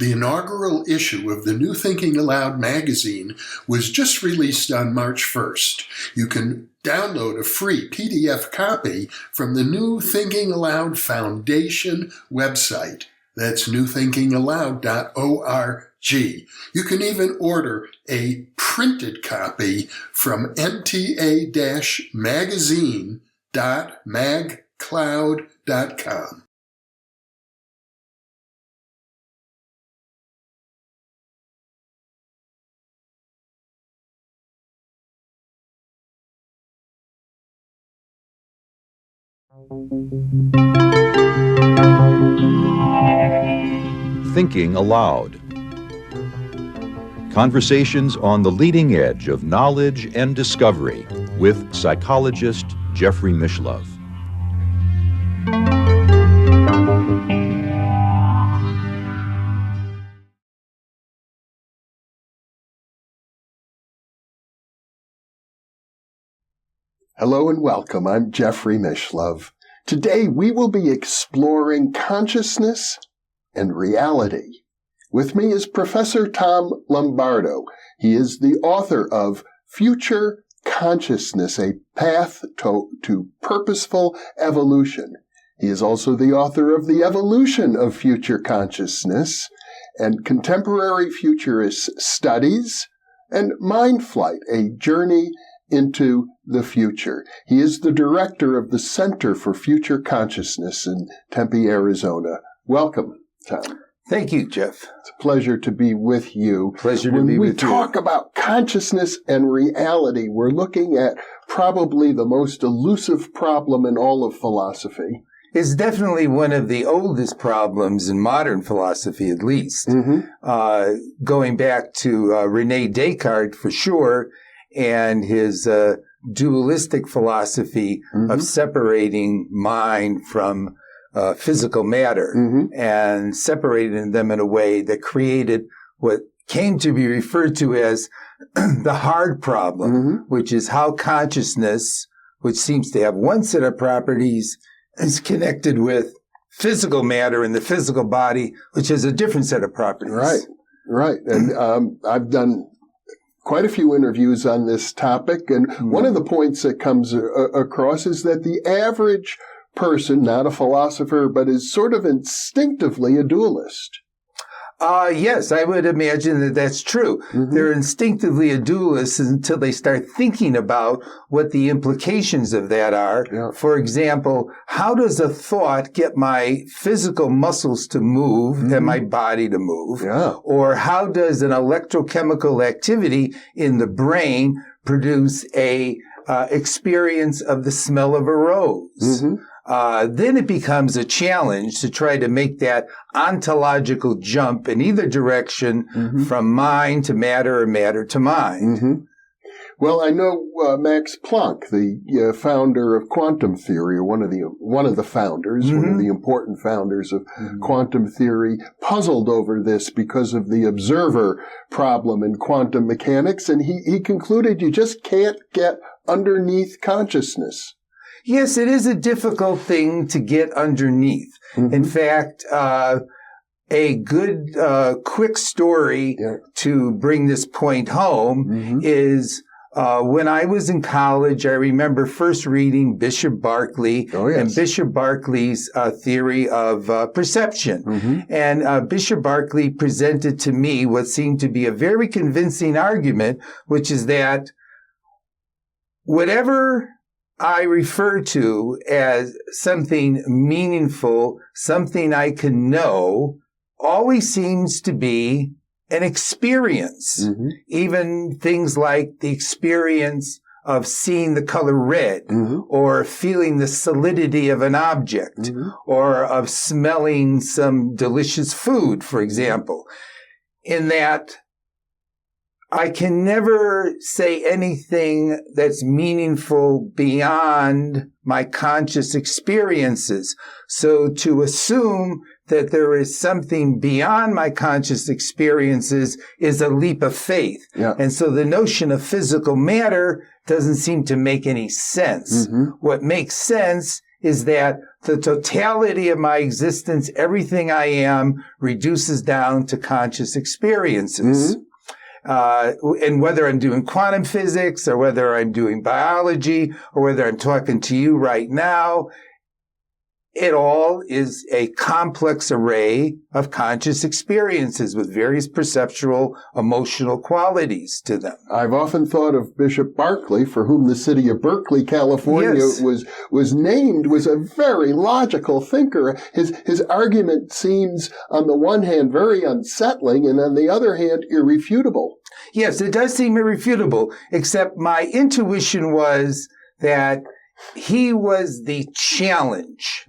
The inaugural issue of the New Thinking Aloud magazine was just released on March 1st. You can download a free PDF copy from the New Thinking Aloud Foundation website. That's newthinkingaloud.org. You can even order a printed copy from nta-magazine.magcloud.com. Thinking Aloud. Conversations on the leading edge of knowledge and discovery with psychologist Jeffrey Mishlove. Hello and welcome. I'm Jeffrey Mishlove. Today we will be exploring consciousness and reality. With me is Professor Tom Lombardo. He is the author of Future Consciousness, a Path to Purposeful Evolution. He is also the author of The Evolution of Future Consciousness and Contemporary Futurist Studies and Mind Flight, a Journey into the Future. He is the director of the Center for Future Consciousness in Tempe, Arizona. Welcome, Tom. Thank you, Jeff. It's a pleasure to be with you. Pleasure to be with you. When we talk about consciousness and reality, we're looking at probably the most elusive problem in all of philosophy. It's definitely one of the oldest problems in modern philosophy, at least. Going back to René Descartes, for sure, and his dualistic philosophy of separating mind from physical matter and separating them in a way that created what came to be referred to as the hard problem, which is how consciousness, which seems to have one set of properties, is connected with physical matter in the physical body, which has a different set of properties. Right. And I've done quite a few interviews on this topic, and one of the points that comes across is that the average person, not a philosopher, but is sort of instinctively a dualist. Yes, I would imagine that that's true. They're instinctively a dualist until they start thinking about what the implications of that are. For example, how does a thought get my physical muscles to move and my body to move? Or how does an electrochemical activity in the brain produce a experience of the smell of a rose? Then it becomes a challenge to try to make that ontological jump in either direction from mind to matter or matter to mind. Well, I know Max Planck, the founder of quantum theory, or one of the founders, one of the important founders of quantum theory, puzzled over this because of the observer problem in quantum mechanics, and he concluded you just can't get underneath consciousness. Yes, it is a difficult thing to get underneath. In fact, a good quick story to bring this point home is when I was in college, I remember first reading Bishop Berkeley and Bishop Berkeley's theory of perception. And Bishop Berkeley presented to me what seemed to be a very convincing argument, which is that whatever I refer to as something meaningful, something I can know, always seems to be an experience. Even things like the experience of seeing the color red, or feeling the solidity of an object, or of smelling some delicious food, for example. In that, I can never say anything that's meaningful beyond my conscious experiences. So to assume that there is something beyond my conscious experiences is a leap of faith. And so the notion of physical matter doesn't seem to make any sense. What makes sense is that the totality of my existence, everything I am, reduces down to conscious experiences. And whether I'm doing quantum physics or whether I'm doing biology or whether I'm talking to you right now, it all is a complex array of conscious experiences with various perceptual, emotional qualities to them. I've often thought of Bishop Berkeley, for whom the city of Berkeley, California, was named, was a very logical thinker. His argument seems, on the one hand, very unsettling, and on the other hand, irrefutable. Yes, it does seem irrefutable, except my intuition was that he was the challenge.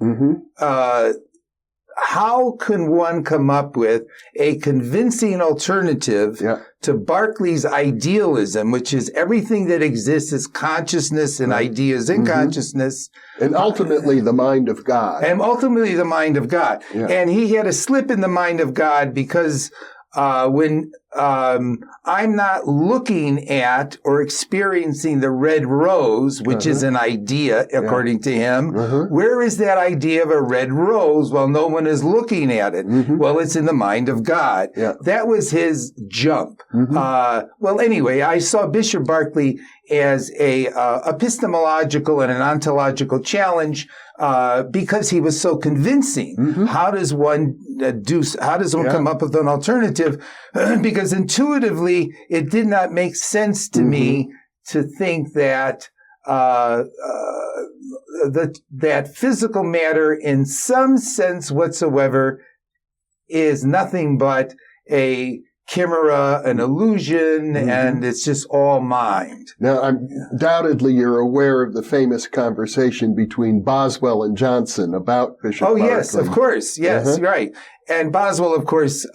How can one come up with a convincing alternative to Berkeley's idealism, which is everything that exists is consciousness and ideas in consciousness? And ultimately the mind of God. And ultimately the mind of God. Yeah. And he had a slip in the mind of God because when I'm not looking at or experiencing the red rose, which is an idea, according to him. Where is that idea of a red rose while no one is looking at it? Well, it's in the mind of God. That was his jump. Well, anyway, I saw Bishop Berkeley as a epistemological and an ontological challenge because he was so convincing. How does one come up with an alternative? Because intuitively, it did not make sense to me to think that that physical matter, in some sense whatsoever, is nothing but a chimera, an illusion, and it's just all mind. Now, undoubtedly, you're aware of the famous conversation between Boswell and Johnson about Bishop Berkeley. Yes, of course. Yes, right. And Boswell, of course,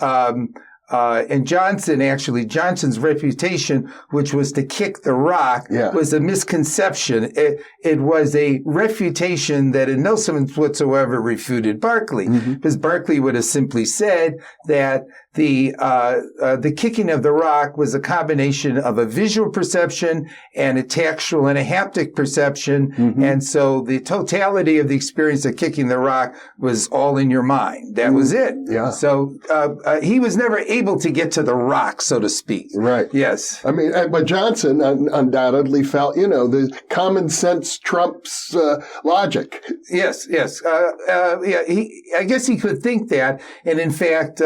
and Johnson's reputation, which was to kick the rock, was a misconception. It was a refutation that in no sense whatsoever refuted Berkeley, because Berkeley would have simply said that the kicking of the rock was a combination of a visual perception and a tactual and a haptic perception. And so the totality of the experience of kicking the rock was all in your mind. That was it. So he was never able to get to the rock, so to speak. Right. Yes. I mean, but Johnson undoubtedly felt, the common sense trumps logic. Yes. I guess he could think that. And in fact,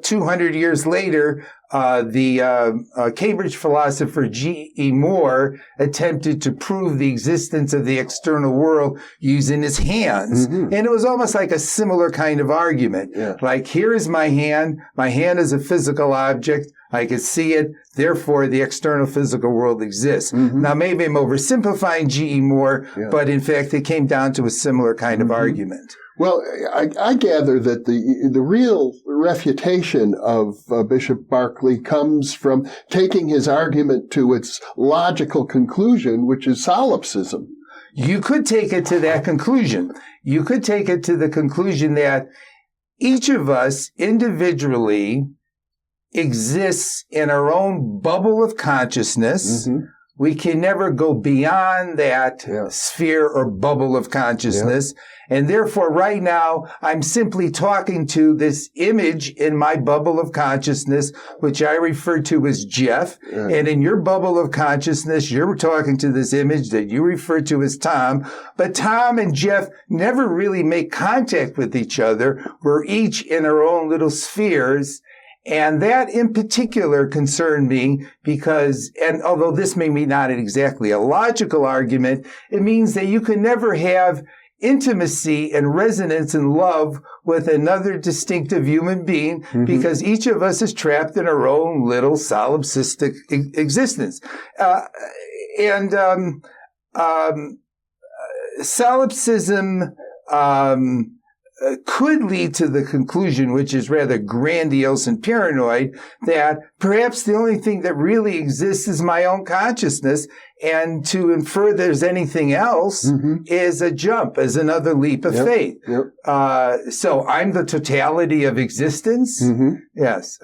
200 years later, the Cambridge philosopher G.E. Moore attempted to prove the existence of the external world using his hands. And it was almost like a similar kind of argument. Like, here is my hand. My hand is a physical object. I can see it. Therefore, the external physical world exists. Now, maybe I'm oversimplifying G.E. Moore, but in fact, it came down to a similar kind of argument. Well, I gather that the real refutation of Bishop Berkeley comes from taking his argument to its logical conclusion, which is solipsism. You could take it to that conclusion. You could take it to the conclusion that each of us individually exists in our own bubble of consciousness. We can never go beyond that sphere or bubble of consciousness. And therefore, right now, I'm simply talking to this image in my bubble of consciousness, which I refer to as Jeff. And in your bubble of consciousness, you're talking to this image that you refer to as Tom. But Tom and Jeff never really make contact with each other. We're each in our own little spheres. And that in particular concerned me because, and although this may be not exactly a logical argument, it means that you can never have intimacy and resonance and love with another distinctive human being because each of us is trapped in our own little solipsistic existence. Solipsism could lead to the conclusion, which is rather grandiose and paranoid, that perhaps the only thing that really exists is my own consciousness, and to infer there's anything else is a jump, is another leap of faith. So I'm the totality of existence? Yes.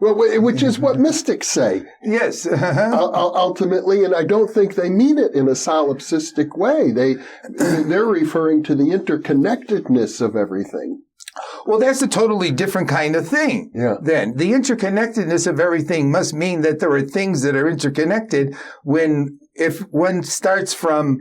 Well, which is what mystics say. Yes. Ultimately, and I don't think they mean it in a solipsistic way. They're referring to the interconnectedness of everything. Well, that's a totally different kind of thing. Yeah. Then the interconnectedness of everything must mean that there are things that are interconnected if one starts from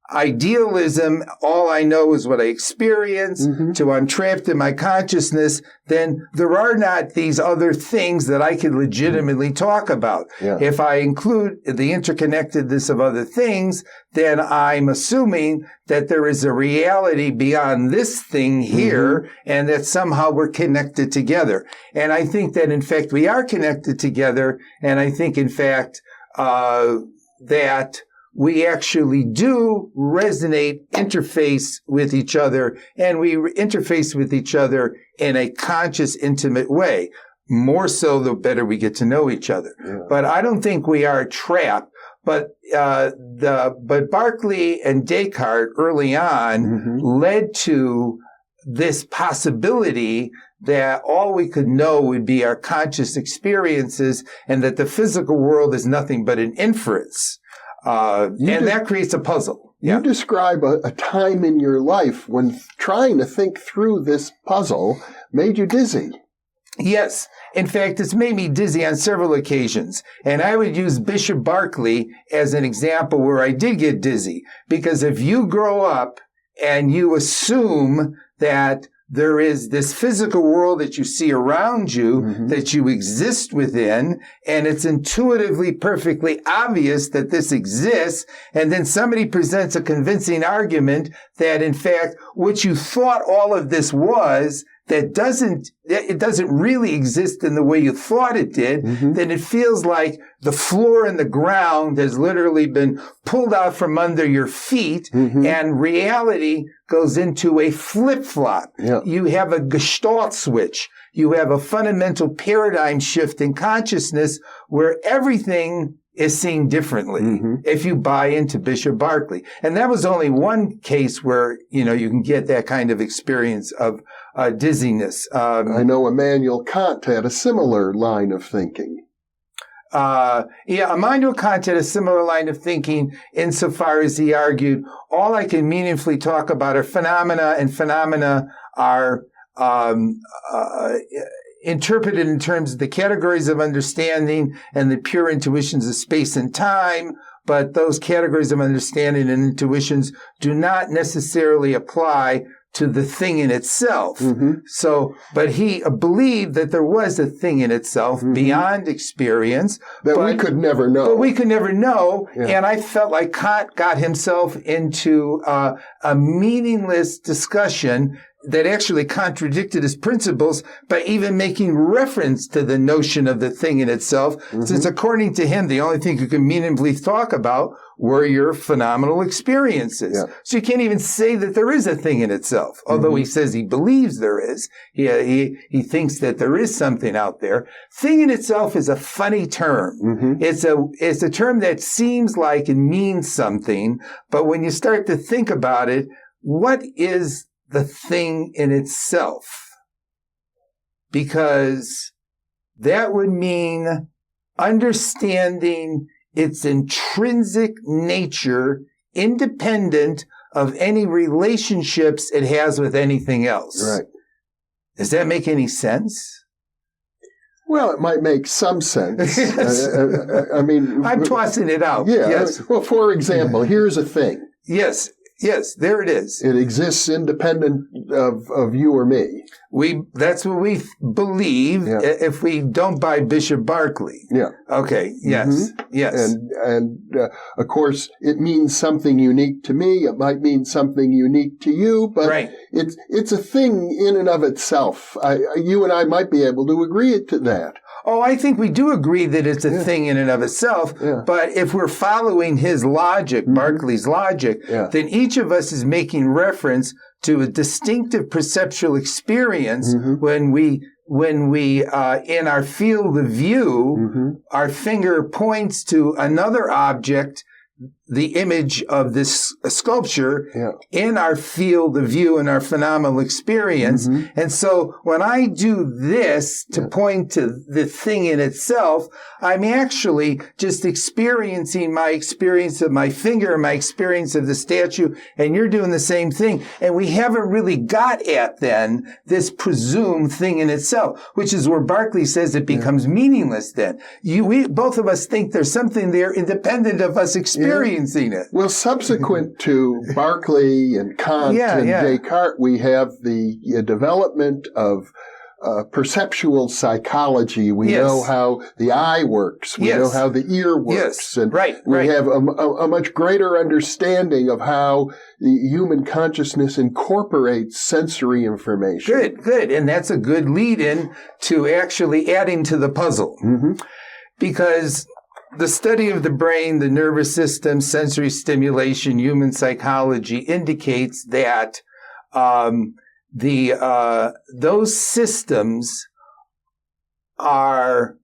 idealism, all I know is what I experience, to I'm trapped in my consciousness, then there are not these other things that I can legitimately talk about. Yeah. If I include the interconnectedness of other things, then I'm assuming that there is a reality beyond this thing here, and that somehow we're connected together. And I think that, in fact, we are connected together, and I think, in fact, that we actually do interface with each other, and we interface with each other in a conscious, intimate way. More so, the better we get to know each other. Yeah. But I don't think we are trapped. But Berkeley and Descartes early on led to this possibility that all we could know would be our conscious experiences, and that the physical world is nothing but an inference. And that creates a puzzle. You describe a time in your life when trying to think through this puzzle made you dizzy. Yes. In fact, it's made me dizzy on several occasions. And I would use Bishop Berkeley as an example where I did get dizzy. Because if you grow up and you assume that there is this physical world that you see around you, that you exist within, and it's intuitively perfectly obvious that this exists, and then somebody presents a convincing argument that, in fact, what you thought all of this was, it doesn't really exist in the way you thought it did, then it feels like the floor and the ground has literally been pulled out from under your feet, and reality goes into a flip-flop. Yeah. You have a gestalt switch. You have a fundamental paradigm shift in consciousness where everything is seen differently if you buy into Bishop Berkeley. And that was only one case where, you can get that kind of experience of dizziness. I know Immanuel Kant had a similar line of thinking. Immanuel Kant had a similar line of thinking insofar as he argued, all I can meaningfully talk about are phenomena, and phenomena are interpreted in terms of the categories of understanding and the pure intuitions of space and time, but those categories of understanding and intuitions do not necessarily apply to the thing in itself. But he believed that there was a thing in itself beyond experience. That we could never know. But we could never know. Yeah. And I felt like Kant got himself into a meaningless discussion that actually contradicted his principles by even making reference to the notion of the thing in itself, since according to him, the only thing you could meaningfully talk about were your phenomenal experiences. Yeah. So you can't even say that there is a thing in itself, although he says he believes there is. He thinks that there is something out there. Thing in itself is a funny term. It's a term that seems like it means something, but when you start to think about it, what is the thing in itself? Because that would mean understanding its intrinsic nature independent of any relationships it has with anything else. Right. Does that make any sense? Well, it might make some sense. I mean, I'm tossing it out. Yeah. Yes. Well, for example, here's a thing. Yes. Yes, there it is. It exists independent of you or me. That's what we believe if we don't buy Bishop Berkeley. Yeah. Okay. Yes. Yes. And of course, it means something unique to me. It might mean something unique to you, but it's a thing in and of itself. You and I might be able to agree to that. Oh, I think we do agree that it's a thing in and of itself. Yeah. But if we're following his logic, Berkeley's logic, then each of us is making reference to a distinctive perceptual experience when we in our field of view, our finger points to another object the image of this sculpture in our field of view and our phenomenal experience. And so when I do this to point to the thing in itself, I'm actually just experiencing my experience of my finger, my experience of the statue, and you're doing the same thing. And we haven't really got at then this presumed thing in itself, which is where Berkeley says it becomes meaningless then. Both of us think there's something there independent of us experiencing it. Well, subsequent to Berkeley and Kant and Descartes, we have the development of perceptual psychology. We know how the eye works. We know how the ear works. And we have a much greater understanding of how the human consciousness incorporates sensory information. Good. And that's a good lead-in to actually adding to the puzzle. Because the study of the brain, the nervous system, sensory stimulation, human psychology indicates that those systems are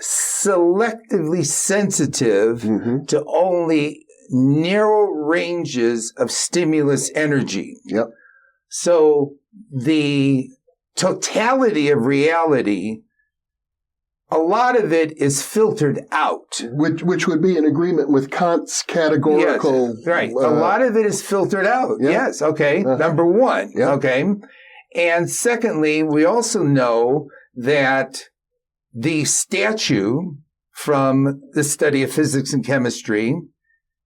selectively sensitive to only narrow ranges of stimulus energy. So the totality of reality, a lot of it is filtered out. Which would be in agreement with Kant's categorical... A lot of it is filtered out. Number one. And secondly, we also know that the statue from the study of physics and chemistry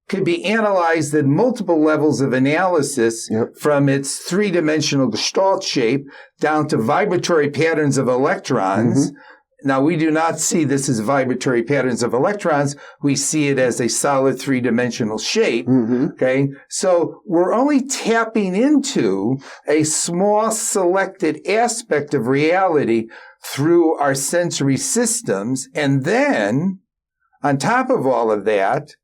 could be analyzed at multiple levels of analysis from its three-dimensional gestalt shape down to vibratory patterns of electrons. Now, we do not see this as vibratory patterns of electrons. We see it as a solid three-dimensional shape. So we're only tapping into a small selected aspect of reality through our sensory systems. And then, on top of all of that,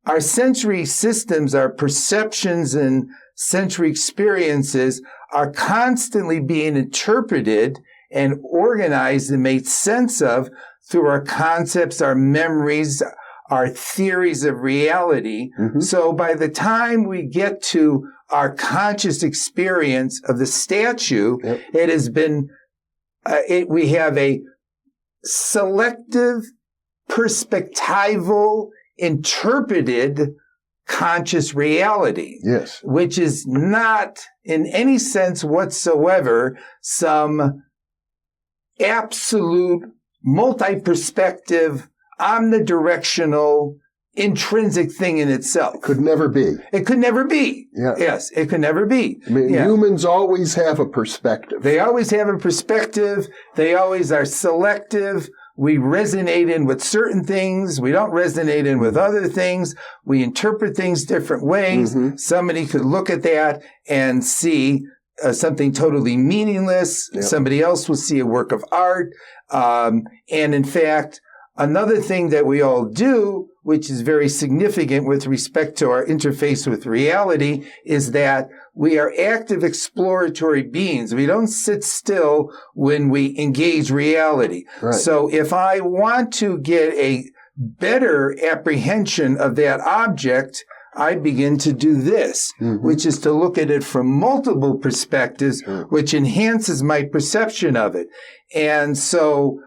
our sensory systems, our perceptions and sensory experiences are constantly being interpreted and organized and made sense of through our concepts, our memories, our theories of reality. So by the time we get to our conscious experience of the statue, it has been, we have a selective, perspectival, interpreted conscious reality, which is not in any sense whatsoever some absolute, multi-perspective, omnidirectional, intrinsic thing in itself. Could never be. It could never be. Yes, it could never be. I mean, humans always have a perspective. They always have a perspective. They always are selective. We resonate in with certain things. We don't resonate in with other things. We interpret things different ways. Somebody could look at that and see something totally meaningless. Somebody else will see a work of art. And in fact, another thing that we all do, which is very significant with respect to our interface with reality, is that we are active exploratory beings. We don't sit still when we engage reality. So if I want to get a better apprehension of that object, I begin to do this, which is to look at it from multiple perspectives, which enhances my perception of it. And so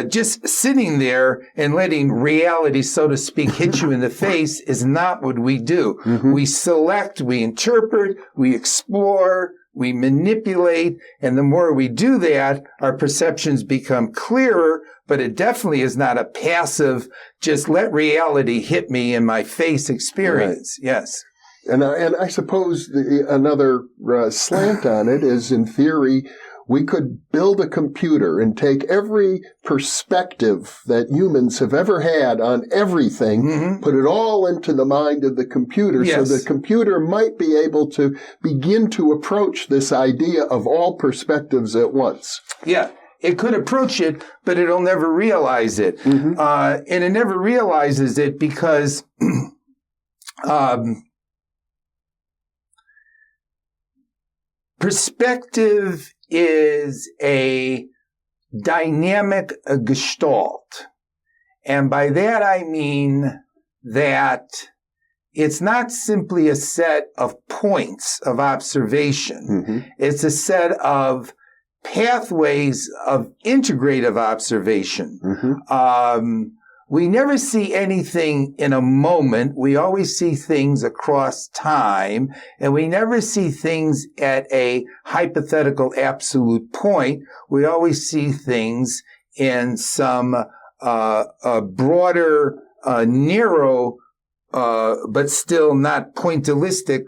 just sitting there and letting reality, so to speak, hit you in the face is not what we do. We select, we interpret, we explore, we manipulate, and the more we do that, our perceptions become clearer, but it definitely is not a passive, just let reality hit me in my face experience. Yes. And I suppose another slant on it is, in theory, we could build a computer and take every perspective that humans have ever had on everything, put it all into the mind of the computer, so the computer might be able to begin to approach this idea of all perspectives at once. It could approach it, but it'll never realize it. And it never realizes it because perspective is a dynamic gestalt. And by that I mean that it's not simply a set of points of observation. Mm-hmm. It's a set of pathways of integrative observation. Mm-hmm. We never see anything in a moment. We always see things across time, and we never see things at a hypothetical absolute point. We always see things in some broader, narrow, but still not pointillistic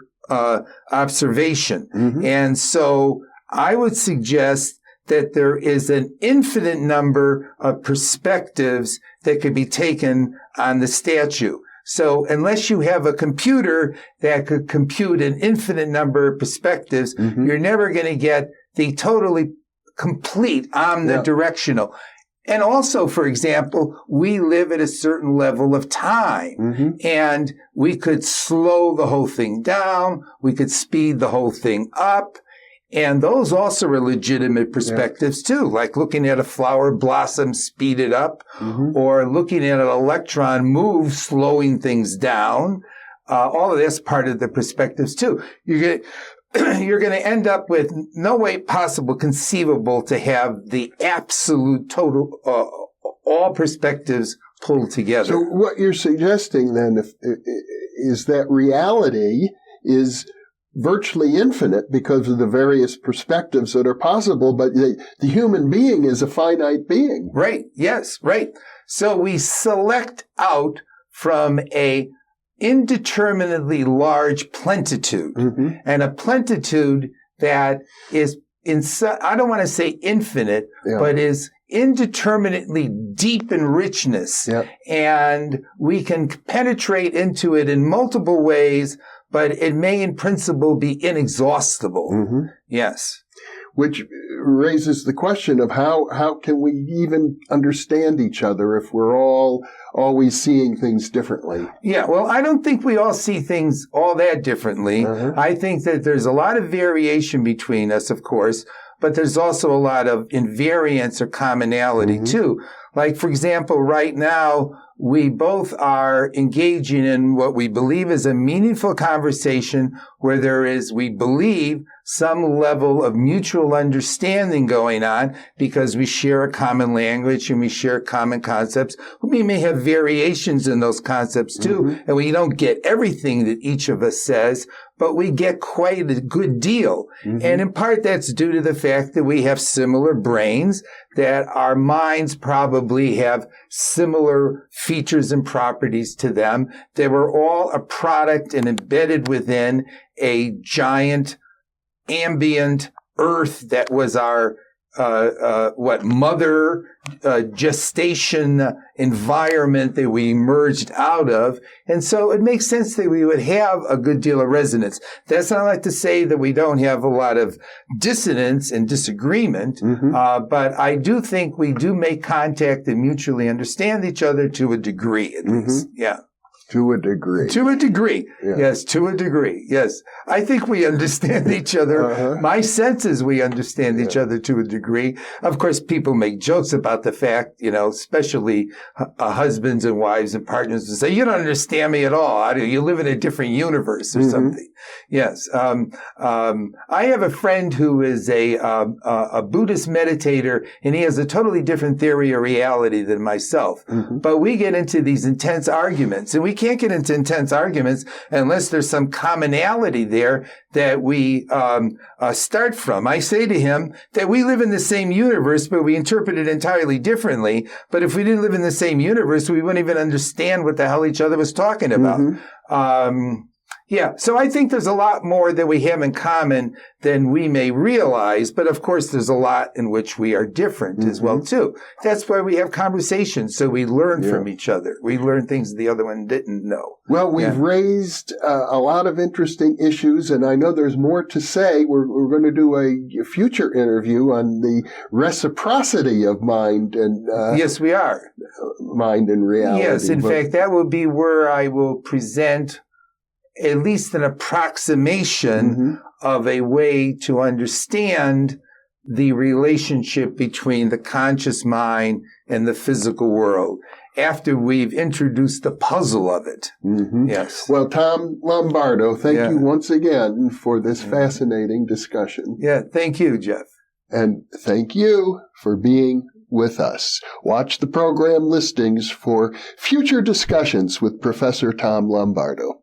observation. Mm-hmm. And so I would suggest that there is an infinite number of perspectives that could be taken on the statue. So unless you have a computer that could compute an infinite number of perspectives, Mm-hmm. you're never going to get the totally complete omnidirectional. And also, for example, we live at a certain level of time, Mm-hmm. and we could slow the whole thing down. We could speed the whole thing up. And those also are legitimate perspectives too, like looking at a flower blossom speeded up, Mm-hmm. or looking at an electron move, slowing things down. All of that's part of the perspectives too. You're going to end up with no way possible conceivable to have the absolute total, all perspectives pulled together. So what you're suggesting then is that reality is virtually infinite because of the various perspectives that are possible, but the human being is a finite being. Right. Yes. Right. So we select out from a indeterminately large plenitude, Mm-hmm. and a plenitude that is I don't want to say infinite, Yeah. but is indeterminately deep in richness. Yeah. And we can penetrate into it in multiple ways, but it may in principle be inexhaustible. Mm-hmm. Yes. Which raises the question of how can we even understand each other if we're all always seeing things differently? Yeah, well, I don't think we all see things all that differently. Uh-huh. I think that there's a lot of variation between us, of course, but there's also a lot of invariance or commonality Mm-hmm. too. Like, for example, right now, we both are engaging in what we believe is a meaningful conversation where there is, we believe, some level of mutual understanding going on because we share a common language and we share common concepts. We may have variations in those concepts too, Mm-hmm. and we don't get everything that each of us says, but we get quite a good deal. Mm-hmm. And in part, that's due to the fact that we have similar brains, that our minds probably have similar features and properties to them. They were all a product and embedded within a giant ambient earth that was our mother gestation environment that we emerged out of. And so it makes sense that we would have a good deal of resonance. That's not like to say that we don't have a lot of dissonance and disagreement, Mm-hmm. but I do think we do make contact and mutually understand each other to a degree, at least. Yeah. To a degree. To a degree. Yeah. Yes, to a degree. Yes. I think we understand each other. Uh-huh. My sense is we understand each other to a degree. Of course, people make jokes about the fact, especially husbands and wives and partners, and say, you don't understand me at all. You live in a different universe or Mm-hmm. something. Yes. I have a friend who is a Buddhist meditator, and he has a totally different theory of reality than myself. Mm-hmm. But we get into these intense arguments, and we can't get into intense arguments unless there's some commonality there that we start from. I say to him that we live in the same universe, but we interpret it entirely differently. But if we didn't live in the same universe, we wouldn't even understand what the hell each other was talking about. Mm-hmm. Yeah, so I think there's a lot more that we have in common than we may realize, but of course there's a lot in which we are different as well too. That's why we have conversations, so we learn from each other. We learn things the other one didn't know. Well, we've raised a lot of interesting issues, and I know there's more to say. We're going to do a future interview on the reciprocity of mind and yes, we are. Mind and reality. Yes, in fact, that will be where I will present at least an approximation of a way to understand the relationship between the conscious mind and the physical world. after we've introduced the puzzle of it. Mm-hmm. Yes. Well, Tom Lombardo, thank you once again for this fascinating discussion. Yeah, thank you, Jeff. And thank you for being with us. Watch the program listings for future discussions with Professor Tom Lombardo.